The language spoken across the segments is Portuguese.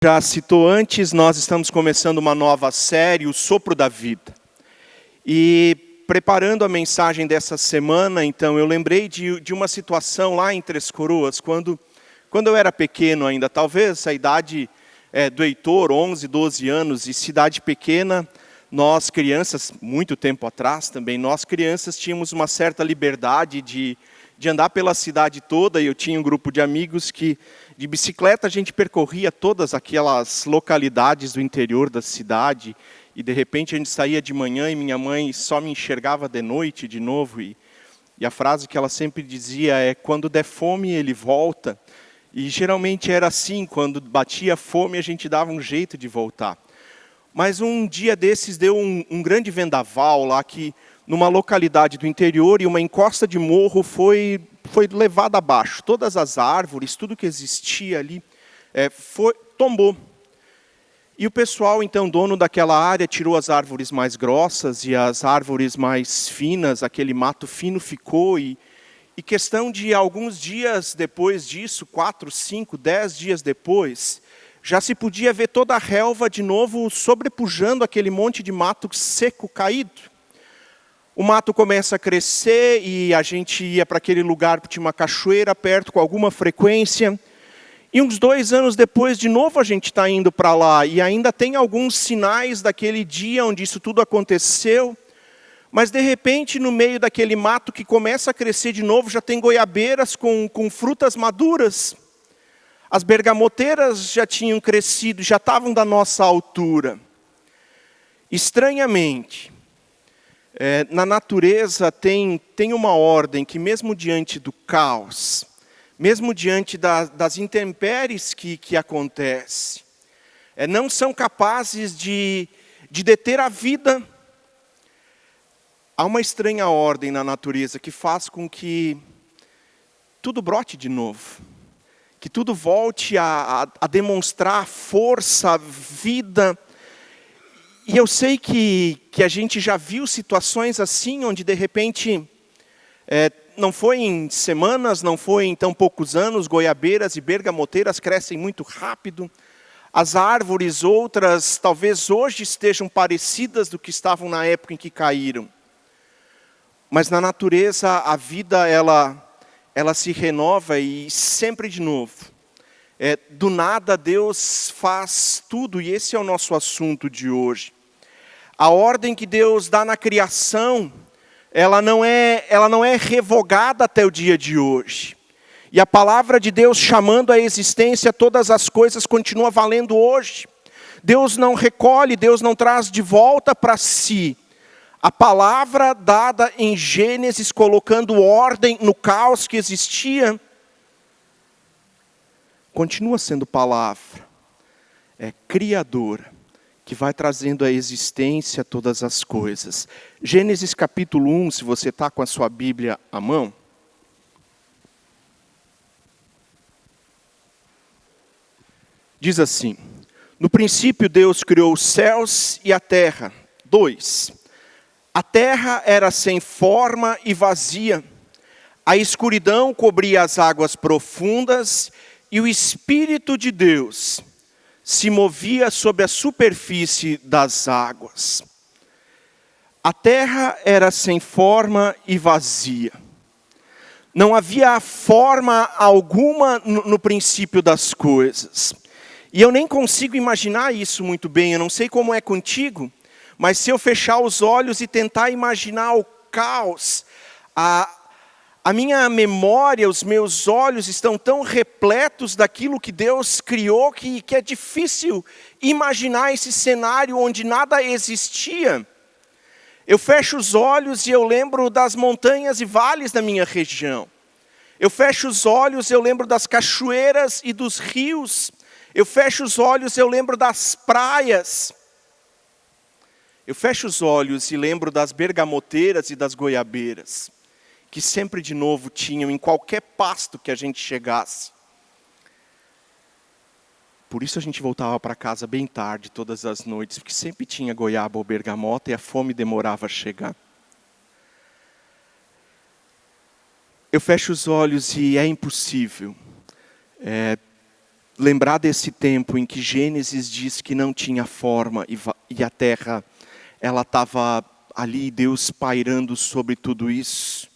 Já citou antes, nós estamos começando uma nova série, O Sopro da Vida. E preparando a mensagem dessa semana, então, eu lembrei de uma situação lá em Três Coroas, quando eu era pequeno ainda, talvez a idade do Heitor, 11, 12 anos, e cidade pequena, nós crianças, muito tempo atrás também, nós crianças tínhamos uma certa liberdade de andar pela cidade toda, e eu tinha um grupo de amigos que, de bicicleta, a gente percorria todas aquelas localidades do interior da cidade, e de repente a gente saía de manhã e minha mãe só me enxergava de noite de novo, e a frase que ela sempre dizia é: quando der fome ele volta, e geralmente era assim, quando batia fome a gente dava um jeito de voltar. Mas um dia desses deu um grande vendaval lá, que numa localidade do interior, e uma encosta de morro foi levada abaixo. Todas as árvores, tudo que existia ali, tombou. E o pessoal, então, dono daquela área, tirou as árvores mais grossas e as árvores mais finas, aquele mato fino ficou, e questão de alguns dias depois disso, 4, 5, 10 dias depois, já se podia ver toda a relva de novo sobrepujando aquele monte de mato seco caído. O mato começa a crescer e a gente ia para aquele lugar, tinha uma cachoeira perto com alguma frequência. E uns 2 anos depois, de novo a gente está indo para lá. E ainda tem alguns sinais daquele dia onde isso tudo aconteceu. Mas de repente, no meio daquele mato que começa a crescer de novo, já tem goiabeiras com frutas maduras. As bergamoteiras já tinham crescido, já estavam da nossa altura. Estranhamente, na natureza tem uma ordem que, mesmo diante do caos, mesmo diante das intempéries que acontecem, não são capazes de deter a vida. Há uma estranha ordem na natureza que faz com que tudo brote de novo, que tudo volte a demonstrar força, vida. E eu sei que a gente já viu situações assim, onde de repente, não foi em semanas, não foi em tão poucos anos, goiabeiras e bergamoteiras crescem muito rápido. As árvores, outras, talvez hoje estejam parecidas do que estavam na época em que caíram. Mas na natureza, a vida, ela se renova e sempre de novo. Do nada, Deus faz tudo, e esse é o nosso assunto de hoje. A ordem que Deus dá na criação, ela não é revogada até o dia de hoje. E a palavra de Deus chamando à existência todas as coisas continua valendo hoje. Deus não recolhe, Deus não traz de volta para si. A palavra dada em Gênesis, colocando ordem no caos que existia, continua sendo palavra, criadora, que vai trazendo à existência todas as coisas. Gênesis capítulo 1, se você está com a sua Bíblia à mão. Diz assim: no princípio Deus criou os céus e a terra. 2. A terra era sem forma e vazia. A escuridão cobria as águas profundas e o Espírito de Deus se movia sobre a superfície das águas. A terra era sem forma e vazia. Não havia forma alguma no princípio das coisas. E eu nem consigo imaginar isso muito bem, eu não sei como é contigo, mas se eu fechar os olhos e tentar imaginar o caos, a minha memória, os meus olhos estão tão repletos daquilo que Deus criou que é difícil imaginar esse cenário onde nada existia. Eu fecho os olhos e eu lembro das montanhas e vales da minha região. Eu fecho os olhos e eu lembro das cachoeiras e dos rios. Eu fecho os olhos e eu lembro das praias. Eu fecho os olhos e lembro das bergamoteiras e das goiabeiras, que sempre de novo tinham em qualquer pasto que a gente chegasse. Por isso a gente voltava para casa bem tarde, todas as noites, porque sempre tinha goiaba ou bergamota e a fome demorava a chegar. Eu fecho os olhos e é impossível lembrar desse tempo em que Gênesis diz que não tinha forma e a terra, ela estava ali, Deus pairando sobre tudo isso.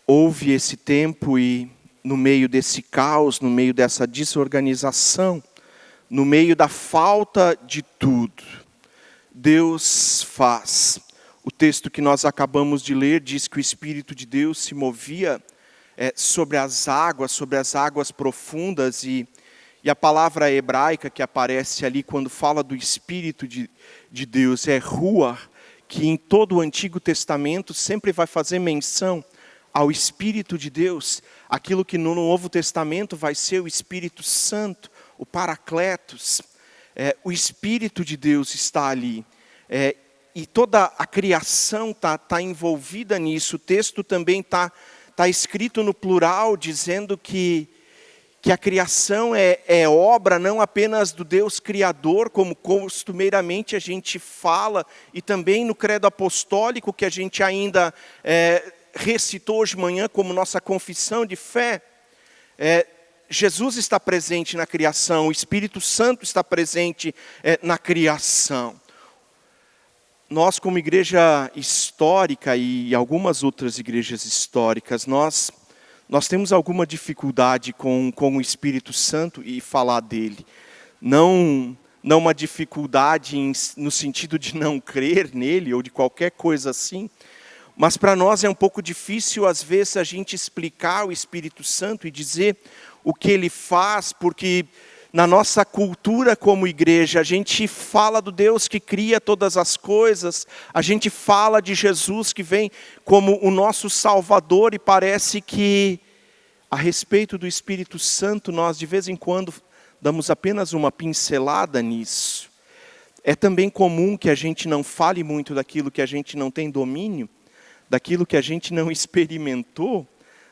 Houve esse tempo e no meio desse caos, no meio dessa desorganização, no meio da falta de tudo, Deus faz. O texto que nós acabamos de ler diz que o Espírito de Deus se movia sobre as águas profundas, e a palavra hebraica que aparece ali quando fala do Espírito de Deus é ruach, que em todo o Antigo Testamento sempre vai fazer menção ao Espírito de Deus, aquilo que no Novo Testamento vai ser o Espírito Santo, o Paracletos. O Espírito de Deus está ali, e toda a criação está envolvida nisso. O texto também está escrito no plural, dizendo que a criação é obra não apenas do Deus Criador, como costumeiramente a gente fala, e também no credo apostólico, que a gente ainda recitou hoje de manhã como nossa confissão de fé. Jesus está presente na criação, o Espírito Santo está presente na criação. Nós, como igreja histórica e algumas outras igrejas históricas, nós temos alguma dificuldade com o Espírito Santo e falar dele. Não uma dificuldade no sentido de não crer nele ou de qualquer coisa assim, mas para nós é um pouco difícil às vezes a gente explicar o Espírito Santo e dizer o que ele faz, porque na nossa cultura como igreja, a gente fala do Deus que cria todas as coisas, a gente fala de Jesus que vem como o nosso Salvador, e parece que a respeito do Espírito Santo nós de vez em quando damos apenas uma pincelada nisso. É também comum que a gente não fale muito daquilo que a gente não tem domínio, daquilo que a gente não experimentou,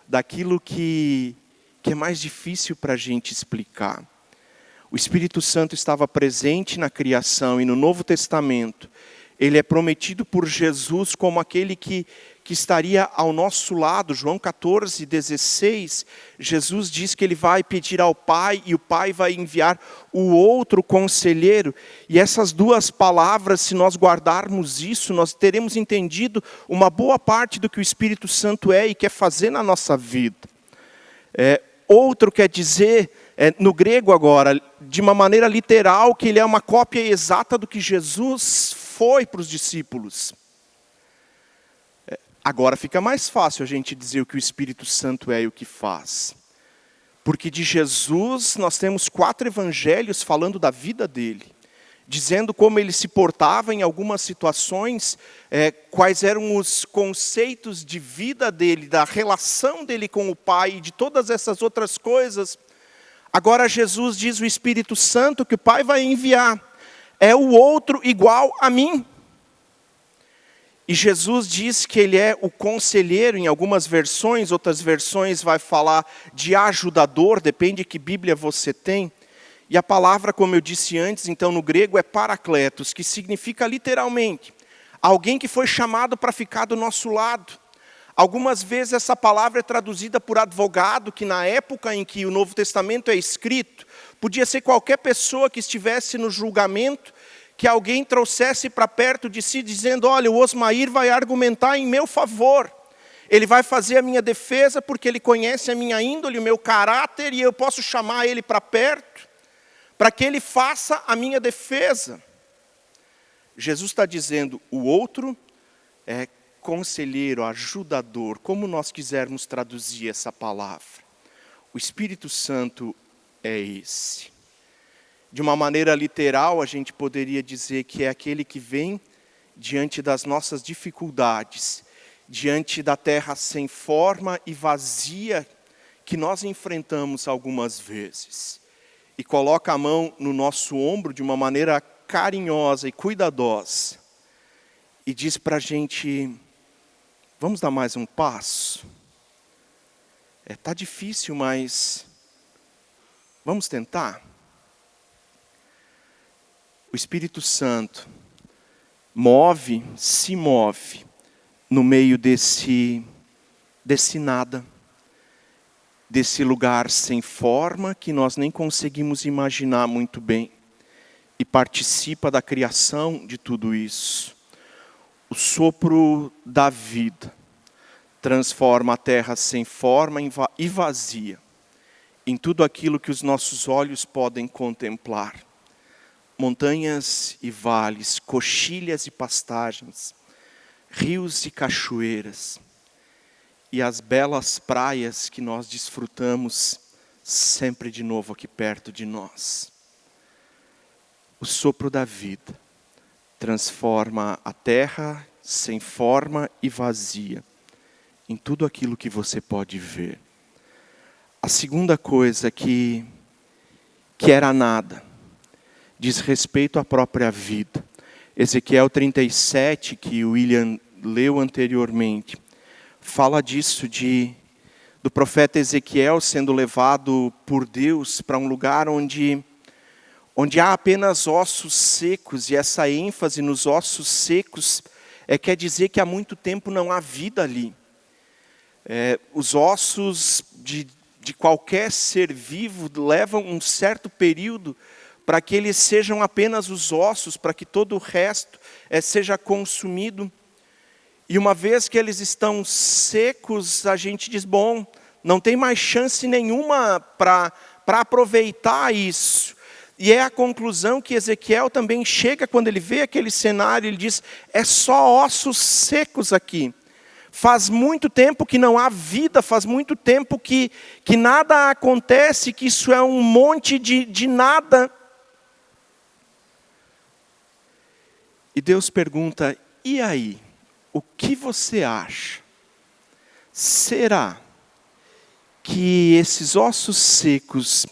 daquilo que é mais difícil para a gente explicar. O Espírito Santo estava presente na criação, e no Novo Testamento ele é prometido por Jesus como aquele que estaria ao nosso lado. João 14:16, Jesus diz que ele vai pedir ao Pai, e o Pai vai enviar o outro conselheiro. E essas duas palavras, se nós guardarmos isso, nós teremos entendido uma boa parte do que o Espírito Santo é e quer fazer na nossa vida. Outro quer dizer, no grego agora, de uma maneira literal, que ele é uma cópia exata do que Jesus foi para os discípulos. Agora fica mais fácil a gente dizer o que o Espírito Santo é e o que faz. Porque de Jesus nós temos 4 evangelhos falando da vida dele, dizendo como ele se portava em algumas situações, quais eram os conceitos de vida dele, da relação dele com o Pai e de todas essas outras coisas. Agora Jesus diz o Espírito Santo que o Pai vai enviar, é o outro igual a mim. E Jesus diz que ele é o conselheiro, em algumas versões, outras versões vai falar de ajudador, depende de que Bíblia você tem. E a palavra, como eu disse antes, então no grego é paracletos, que significa literalmente alguém que foi chamado para ficar do nosso lado. Algumas vezes essa palavra é traduzida por advogado, que na época em que o Novo Testamento é escrito, podia ser qualquer pessoa que estivesse no julgamento, que alguém trouxesse para perto de si, dizendo, olha, o Osmair vai argumentar em meu favor. Ele vai fazer a minha defesa porque ele conhece a minha índole, o meu caráter, e eu posso chamar ele para perto, para que ele faça a minha defesa. Jesus está dizendo, o outro é conselheiro, ajudador, como nós quisermos traduzir essa palavra. O Espírito Santo é esse. De uma maneira literal, a gente poderia dizer que é aquele que vem diante das nossas dificuldades, diante da terra sem forma e vazia que nós enfrentamos algumas vezes, e coloca a mão no nosso ombro de uma maneira carinhosa e cuidadosa, e diz para a gente, vamos dar mais um passo? Está difícil, mas vamos tentar? O Espírito Santo se move no meio desse nada, desse lugar sem forma que nós nem conseguimos imaginar muito bem e participa da criação de tudo isso. O sopro da vida transforma a terra sem forma e vazia em tudo aquilo que os nossos olhos podem contemplar. Montanhas e vales, coxilhas e pastagens, rios e cachoeiras, e as belas praias que nós desfrutamos sempre de novo aqui perto de nós. O sopro da vida transforma a terra sem forma e vazia em tudo aquilo que você pode ver. A segunda coisa que era nada, diz respeito à própria vida. Ezequiel 37, que o William leu anteriormente, fala disso, do profeta Ezequiel sendo levado por Deus para um lugar onde há apenas ossos secos, e essa ênfase nos ossos secos quer dizer que há muito tempo não há vida ali. Os ossos de qualquer ser vivo levam um certo período para que eles sejam apenas os ossos, para que todo o resto seja consumido. E uma vez que eles estão secos, a gente diz, bom, não tem mais chance nenhuma para aproveitar isso. E é a conclusão que Ezequiel também chega quando ele vê aquele cenário, ele diz, é só ossos secos aqui. Faz muito tempo que não há vida, faz muito tempo que nada acontece, que isso é um monte de nada. E Deus pergunta, e aí? O que você acha? Será que esses ossos secos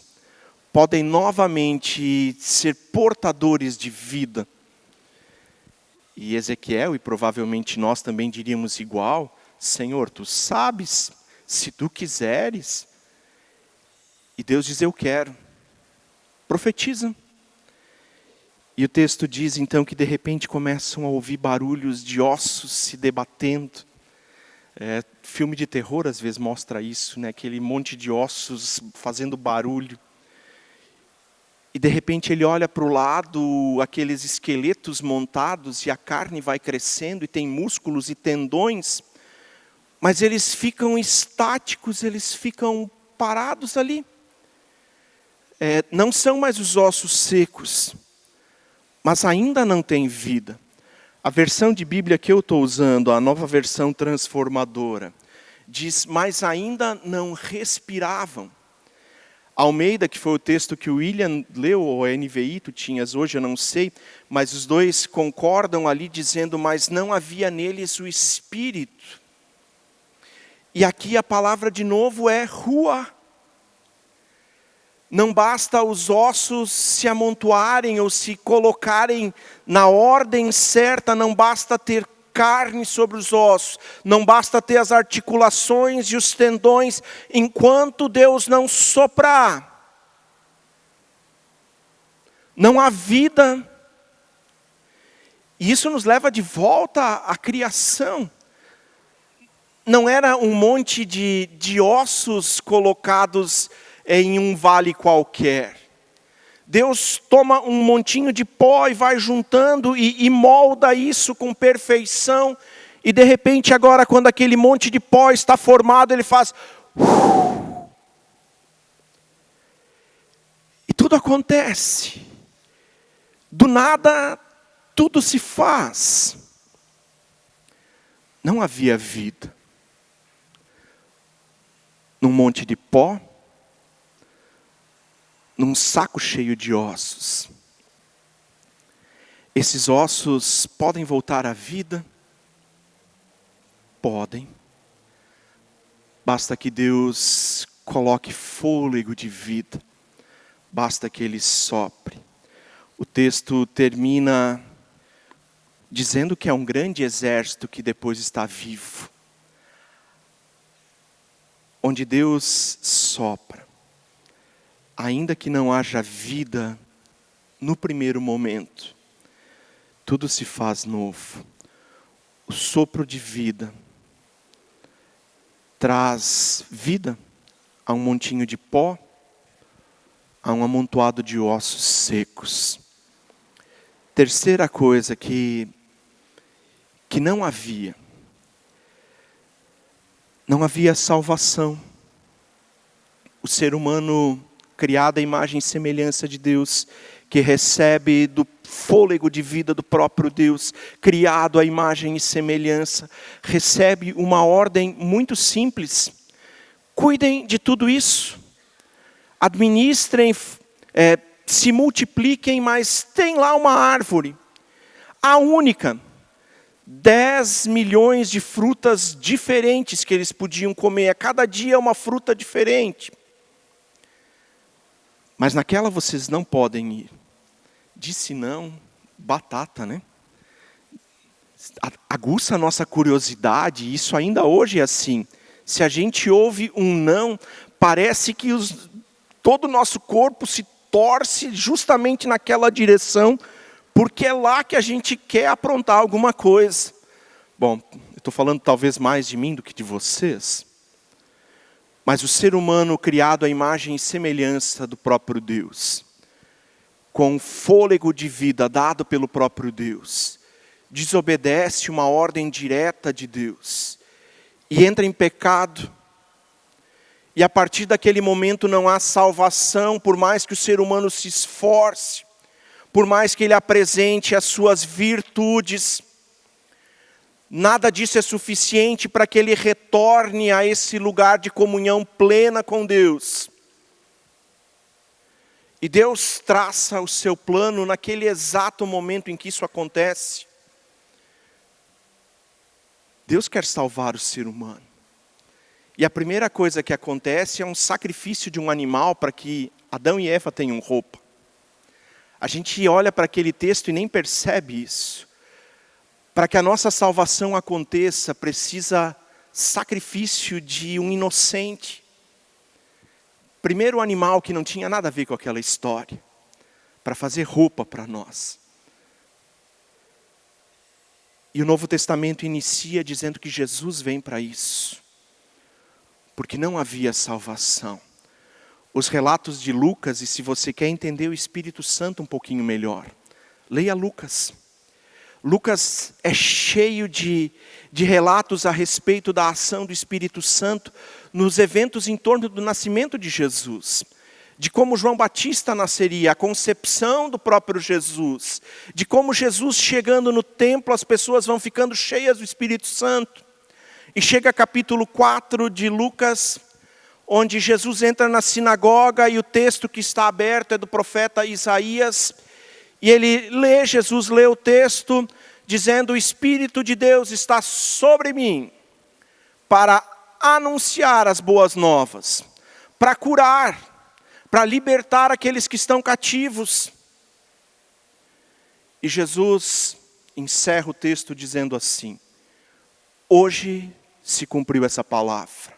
podem novamente ser portadores de vida? E Ezequiel, e provavelmente nós também diríamos igual, Senhor, tu sabes, se tu quiseres. E Deus diz, eu quero. Profetiza. E o texto diz então que de repente começam a ouvir barulhos de ossos se debatendo. Filme de terror às vezes mostra isso, né? Aquele monte de ossos fazendo barulho. E de repente ele olha para o lado, aqueles esqueletos montados, e a carne vai crescendo, e tem músculos e tendões, mas eles ficam estáticos, eles ficam parados ali. Não são mais os ossos secos, mas ainda não tem vida. A versão de Bíblia que eu estou usando, a Nova Versão Transformadora, diz, mas ainda não respiravam. Almeida, que foi o texto que o William leu, ou a NVI, tu tinhas hoje, eu não sei, mas os dois concordam ali dizendo, mas não havia neles o Espírito. E aqui a palavra de novo é rua. Não basta os ossos se amontoarem ou se colocarem na ordem certa, não basta ter carne sobre os ossos, não basta ter as articulações e os tendões, enquanto Deus não soprar, não há vida. E isso nos leva de volta à criação. Não era um monte de ossos colocados em um vale qualquer. Deus toma um montinho de pó e vai juntando e molda isso com perfeição. E de repente agora, quando aquele monte de pó está formado, ele faz... E tudo acontece. Do nada, tudo se faz. Não havia vida. Num monte de pó, num saco cheio de ossos. Esses ossos podem voltar à vida? Podem. Basta que Deus coloque fôlego de vida. Basta que Ele sopre. O texto termina dizendo que é um grande exército que depois está vivo. Onde Deus sopra. Ainda que não haja vida no primeiro momento, tudo se faz novo. O sopro de vida traz vida a um montinho de pó, a um amontoado de ossos secos. Terceira coisa que não havia salvação. O ser humano, criado à imagem e semelhança de Deus, que recebe do fôlego de vida do próprio Deus, criado à imagem e semelhança, recebe uma ordem muito simples: cuidem de tudo isso, administrem, se multipliquem, mas tem lá uma árvore, a única, 10 milhões de frutas diferentes que eles podiam comer, a cada dia uma fruta diferente. Mas naquela vocês não podem ir. Disse não, batata, né? Aguça a nossa curiosidade, isso ainda hoje é assim. Se a gente ouve um não, parece que todo o nosso corpo se torce justamente naquela direção, porque é lá que a gente quer aprontar alguma coisa. Bom, eu estou falando talvez mais de mim do que de vocês. Mas o ser humano criado à imagem e semelhança do próprio Deus, com fôlego de vida dado pelo próprio Deus, desobedece uma ordem direta de Deus e entra em pecado. E a partir daquele momento não há salvação, por mais que o ser humano se esforce, por mais que ele apresente as suas virtudes, nada disso é suficiente para que ele retorne a esse lugar de comunhão plena com Deus. E Deus traça o seu plano naquele exato momento em que isso acontece. Deus quer salvar o ser humano. E a primeira coisa que acontece é um sacrifício de um animal para que Adão e Eva tenham roupa. A gente olha para aquele texto e nem percebe isso. Para que a nossa salvação aconteça, precisa sacrifício de um inocente. Primeiro animal que não tinha nada a ver com aquela história, para fazer roupa para nós. E o Novo Testamento inicia dizendo que Jesus vem para isso. Porque não havia salvação. Os relatos de Lucas, e se você quer entender o Espírito Santo um pouquinho melhor, leia Lucas. Lucas é cheio de relatos a respeito da ação do Espírito Santo nos eventos em torno do nascimento de Jesus. De como João Batista nasceria, a concepção do próprio Jesus. De como Jesus chegando no templo, as pessoas vão ficando cheias do Espírito Santo. E chega capítulo 4 de Lucas, onde Jesus entra na sinagoga e o texto que está aberto é do profeta Isaías. E Jesus lê o texto dizendo: o Espírito de Deus está sobre mim para anunciar as boas novas, para curar, para libertar aqueles que estão cativos. E Jesus encerra o texto dizendo assim: hoje se cumpriu essa palavra.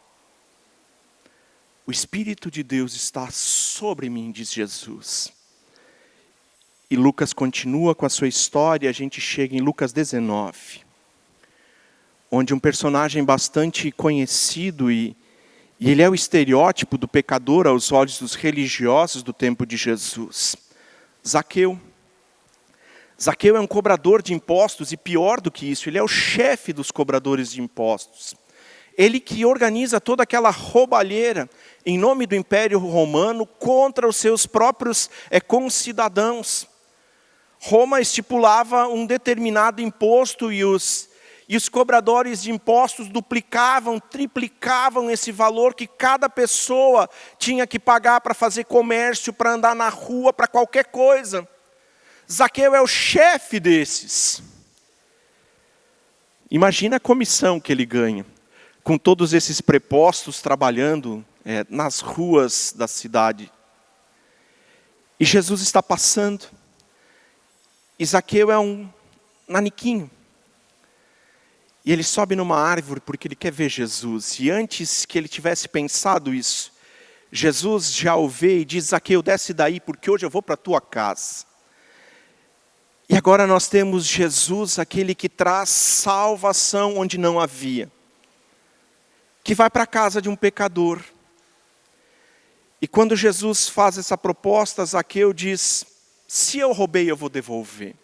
O Espírito de Deus está sobre mim, diz Jesus. E Lucas continua com a sua história, a gente chega em Lucas 19. Onde um personagem bastante conhecido, e ele é o estereótipo do pecador aos olhos dos religiosos do tempo de Jesus. Zaqueu. Zaqueu é um cobrador de impostos, e pior do que isso, ele é o chefe dos cobradores de impostos. Ele que organiza toda aquela roubalheira em nome do Império Romano contra os seus próprios concidadãos. Roma estipulava um determinado imposto e os cobradores de impostos duplicavam, triplicavam esse valor que cada pessoa tinha que pagar para fazer comércio, para andar na rua, para qualquer coisa. Zaqueu é o chefe desses. Imagina a comissão que ele ganha, com todos esses prepostos trabalhando nas ruas da cidade. E Jesus está passando. E Zaqueu é um naniquinho. E ele sobe numa árvore porque ele quer ver Jesus. E antes que ele tivesse pensado isso, Jesus já o vê e diz: Zaqueu, desce daí porque hoje eu vou para a tua casa. E agora nós temos Jesus, aquele que traz salvação onde não havia. Que vai para a casa de um pecador. E quando Jesus faz essa proposta, Zaqueu diz: se eu roubei, eu vou devolver.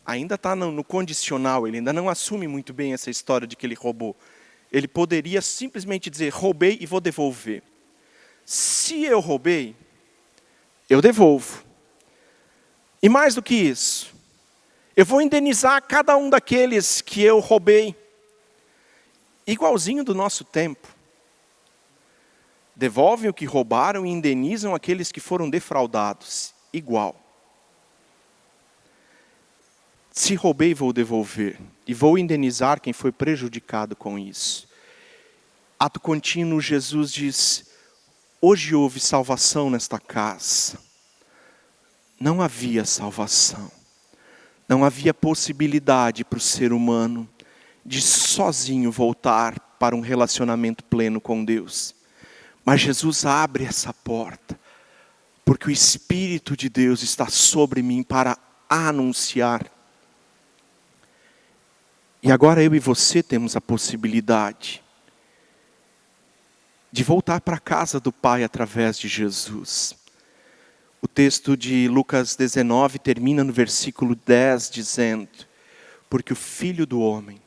Ainda está no condicional, ele ainda não assume muito bem essa história de que ele roubou. Ele poderia simplesmente dizer: roubei e vou devolver. Se eu roubei, eu devolvo. E mais do que isso, eu vou indenizar cada um daqueles que eu roubei. Igualzinho do nosso tempo. Devolvem o que roubaram e indenizam aqueles que foram defraudados. Igual. Se roubei, vou devolver. E vou indenizar quem foi prejudicado com isso. Ato contínuo, Jesus diz: hoje houve salvação nesta casa. Não havia salvação. Não havia possibilidade para o ser humano de sozinho voltar para um relacionamento pleno com Deus. Mas Jesus abre essa porta, porque o Espírito de Deus está sobre mim para anunciar. E agora eu e você temos a possibilidade de voltar para a casa do Pai através de Jesus. O texto de Lucas 19 termina no versículo 10 dizendo: porque o Filho do Homem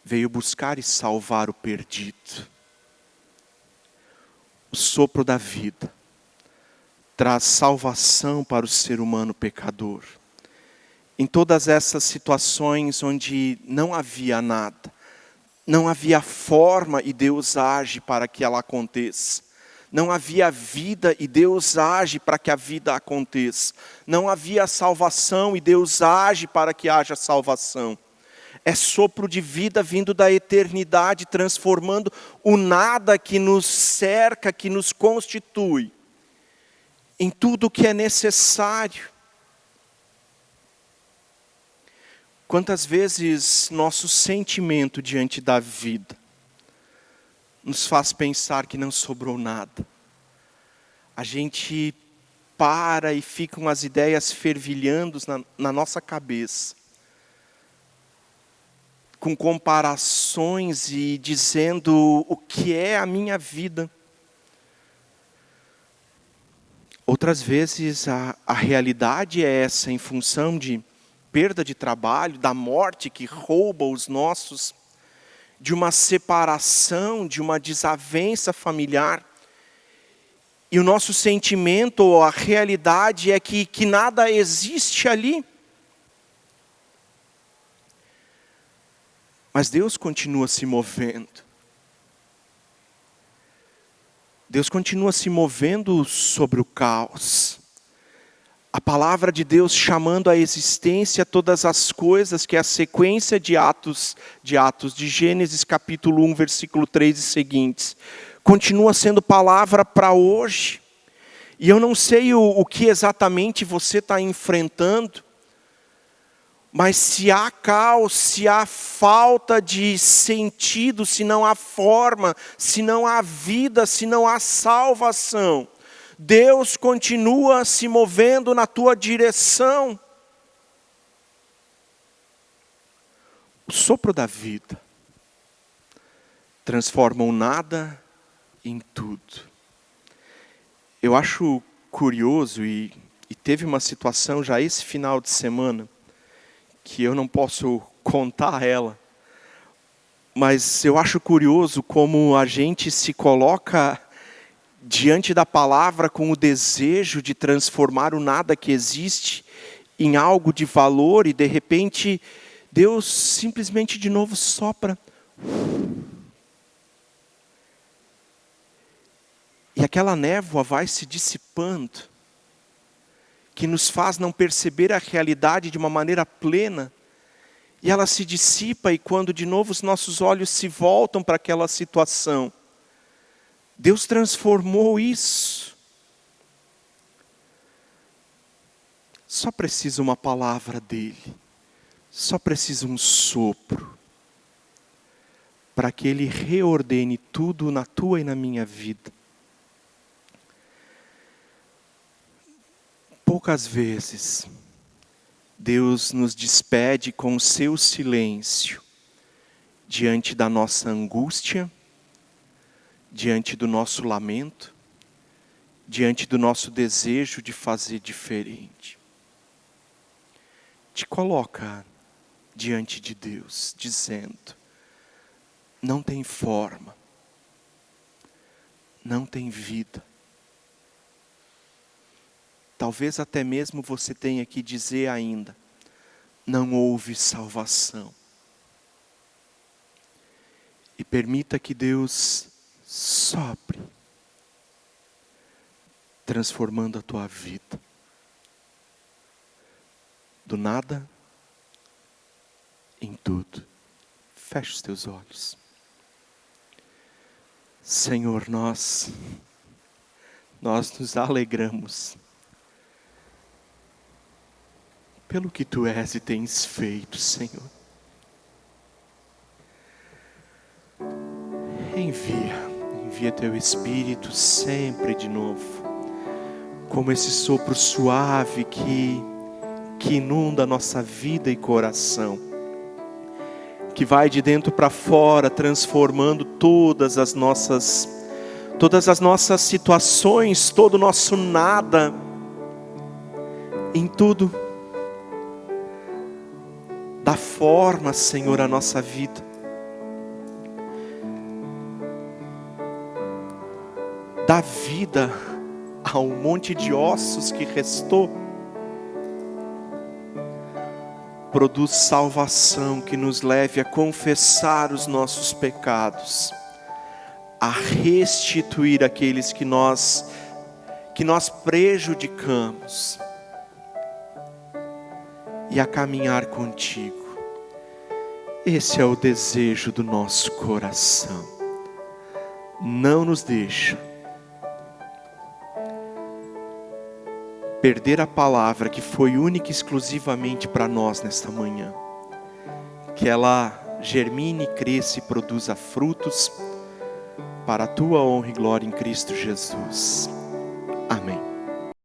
veio buscar e salvar o perdido. O sopro da vida traz salvação para o ser humano pecador. Em todas essas situações onde não havia nada, não havia forma e Deus age para que ela aconteça. Não havia vida e Deus age para que a vida aconteça. Não havia salvação e Deus age para que haja salvação. É sopro de vida vindo da eternidade, transformando o nada que nos cerca, que nos constitui, em tudo o que é necessário. Quantas vezes nosso sentimento diante da vida nos faz pensar que não sobrou nada. A gente para e ficam as ideias fervilhando na nossa cabeça, com comparações e dizendo o que é a minha vida. Outras vezes a realidade é essa, em função de perda de trabalho, da morte que rouba os nossos, de uma separação, de uma desavença familiar. E o nosso sentimento, ou a realidade é que nada existe ali. Mas Deus continua se movendo. Deus continua se movendo sobre o caos. A palavra de Deus chamando à existência todas as coisas, que é a sequência de Atos de Gênesis capítulo 1, versículo 3 e seguintes. Continua sendo palavra para hoje. E eu não sei o que exatamente você está enfrentando, mas se há caos, se há falta de sentido, se não há forma, se não há vida, se não há salvação, Deus continua se movendo na tua direção. O sopro da vida transforma o nada em tudo. Eu acho curioso, e teve uma situação já esse final de semana, que eu não posso contar ela, mas eu acho curioso como a gente se coloca diante da palavra com o desejo de transformar o nada que existe em algo de valor, e de repente Deus simplesmente de novo sopra. E aquela névoa vai se dissipando, que nos faz não perceber a realidade de uma maneira plena, e ela se dissipa, e quando de novo os nossos olhos se voltam para aquela situação, Deus transformou isso. Só precisa uma palavra dele, só precisa um sopro, para que ele reordene tudo na tua e na minha vida. Poucas vezes, Deus nos despede com o seu silêncio, diante da nossa angústia, diante do nosso lamento, diante do nosso desejo de fazer diferente. Te coloca diante de Deus, dizendo: não tem forma, não tem vida. Talvez até mesmo você tenha que dizer ainda: não houve salvação. E permita que Deus sopre, transformando a tua vida. Do nada, em tudo. Feche os teus olhos. Senhor, nós nos alegramos pelo que Tu és e tens feito, Senhor. Envia Teu Espírito sempre de novo, como esse sopro suave que inunda a nossa vida e coração, que vai de dentro para fora, transformando todas as nossas situações, todo o nosso nada, em tudo. Dá forma, Senhor, à nossa vida. Dá vida ao monte de ossos que restou. Produz salvação que nos leve a confessar os nossos pecados, a restituir aqueles que nós prejudicamos e a caminhar contigo. Esse é o desejo do nosso coração. Não nos deixa perder a palavra que foi única e exclusivamente para nós nesta manhã. Que ela germine, cresça e produza frutos para a Tua honra e glória em Cristo Jesus. Amém.